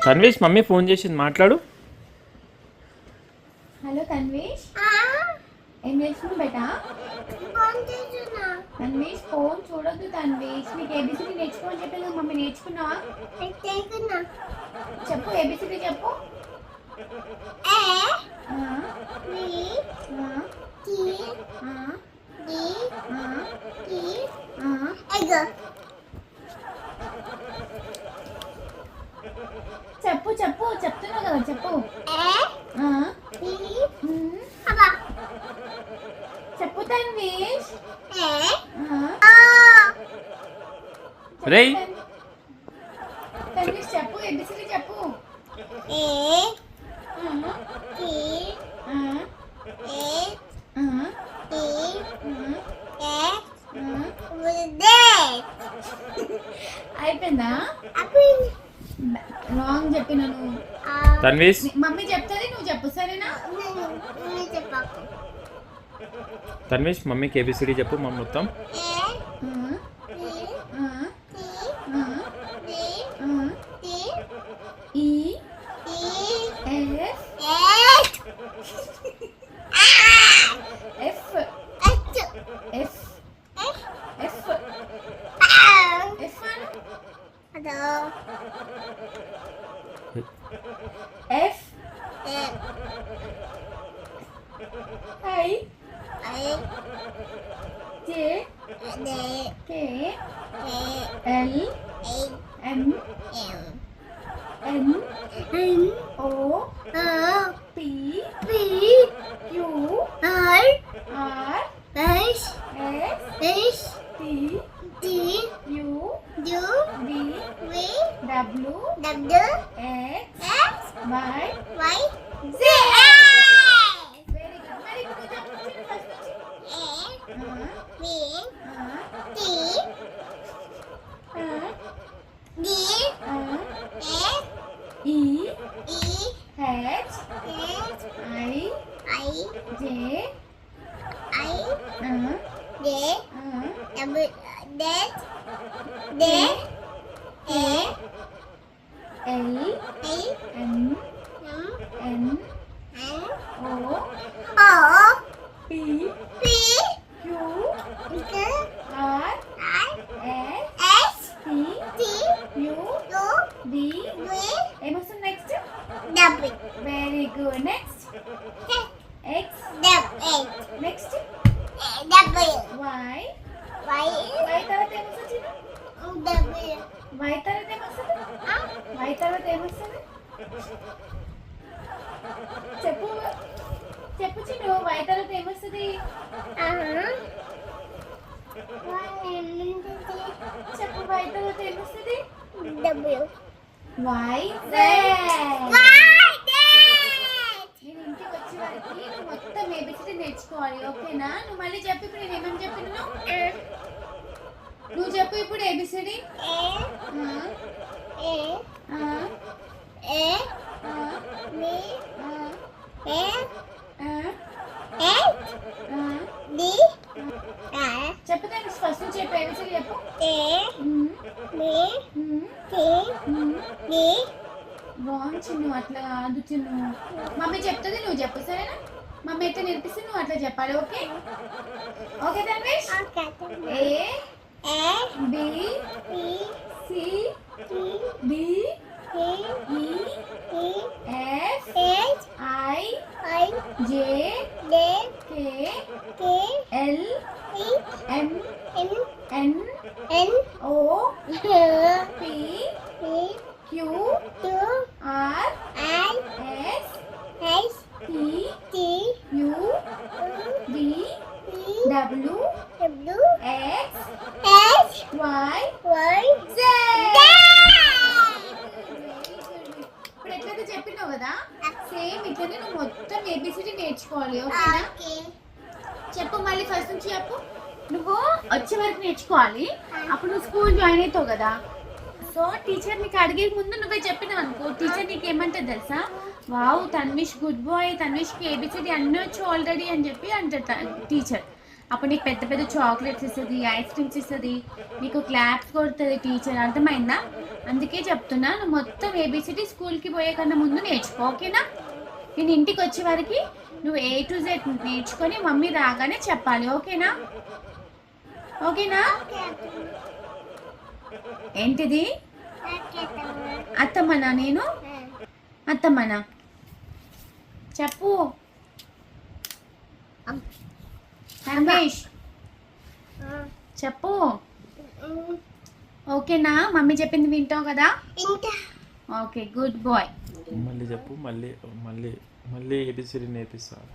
Tanvesh mummy phone చేసింది, మాట్లాడు. Hello Tanvesh, ఏం చేస్తున్నావు బేటా? తన్వేష్ ఫోన్ చూడొద్దు తన్వేష్. నీకు ఏబిసిడి నేర్చుకోమని చెప్పి మమ్మీ నేర్చుకున్నావా? చెప్పు ఏబిసిడి చెప్పు. చెప్పు చెప్పు చెప్తున్నావు కదా చెప్పు. చెప్పు తన్వేష్. రేయ్ తన్వేష్ చెప్పు ఏబిసిడి చెప్పు. అయిపోయిందా? రాంగ్ చెప్పినాను. తన్వేష్ మమ్మీ చెప్తుంది, నువ్వు చెప్పు సరేనా? తన్వేష్ మమ్మీకి ఏబిసిడి చెప్పు మమ్మీ మొత్తం. E F F F F F I J K L M N O P Q R S T U V W X Y Z. Very good. మరి ఇప్పుడు చెప్పు ఫస్ట్ నుంచి. E H I J L M N O P Q R S T U V. ఏమొస్తుంది next? Very good. Next X. Next Y. Y తర్వాత ఏమొస్తుంది? Why తర్వాత ఏమొస్తుంది? Why తర్వాత ఏమొస్తుంది? చెప్పు చెప్పు చిన్ను. వై తర్వాత ఏమొస్తుంది? చెప్పు వై తర్వాత ఏమొస్తుంది? Y Z. నేను ఇంటికి వచ్చే వరకు నువ్వు మొత్తం ఏబిసిడి నేర్చుకోవాలి, ఓకేనా? నువ్వు మళ్ళీ చెప్పు. ఇప్పుడు నేను ఏమని చెప్పినా నువ్వు చెప్పు ఇప్పుడు ఏబిసిడి. చెప్పు దాన్ని ఫస్ట్ నుంచి చెప్పు. ఏబిసిడి చెప్పు. రాంగ్ చిన్ను, అట్లా కాదు చిన్ను. మమ్మీ చెప్తుంది, నువ్వు చెప్పు సరేనా? మమ్మీ అయితే నేర్పిస్తే నువ్వు అట్లా చెప్పాలి, okay? Okay Tanvesh. A B C D E F I J K L M N O P Q R S T U V W X Y Z. ఇప్పుడు ఎట్లయితే చెప్పినావు కదా సేమ్ ఇట్లనే నువ్వు మొత్తం ఏబిసిడి నేర్చుకోవాలి, ఓకేనా? చెప్పు మళ్ళీ ఫస్ట్ నుంచి చెప్పు. నువ్వు వచ్చే వరకు నేర్చుకోవాలి. అప్పుడు నువ్వు స్కూల్ జాయిన్ అవుతావు కదా, సో టీచర్ నీకు అడిగే ముందు నువ్వే చెప్పినావు అనుకో, టీచర్ నీకు ఏమంటుంది తెలుసా? వావ్ తన్విష్ గుడ్ బాయ్, తన్విష్కి ఏబిసిడి అన్నీ వచ్చు ఆల్రెడీ అని చెప్పి అంటారు టీచర్. అప్పుడు నీకు పెద్ద పెద్ద చాక్లెట్స్ ఇస్తుంది, ఐస్ క్రీమ్స్ ఇస్తుంది, నీకు క్లాప్స్ కొడుతుంది టీచర్. అర్థమైందా? అందుకే చెప్తున్నా, నువ్వు మొత్తం ఏబిసిడి స్కూల్కి పోయే కన్నా ముందు నేర్చుకో. ఓకేనా? నేను ఇంటికి వచ్చే వరకు నువ్వు A to Z నేర్చుకొని మమ్మీ రాగానే చెప్పాలి. ఓకేనా? ఓకేనా? ఏంటిది? అత్తమ్మనా? నేను అత్తమ్మనా? చెప్పు రమేష్, చెప్పు. ఓకేనా? మమ్మీ చెప్పింది వింటావు కదా? Okay, good boy. మళ్ళీ చెప్పు, మళ్ళీ మళ్ళీ మళ్ళీ ఏబిసిడి నేర్పిస్తాను.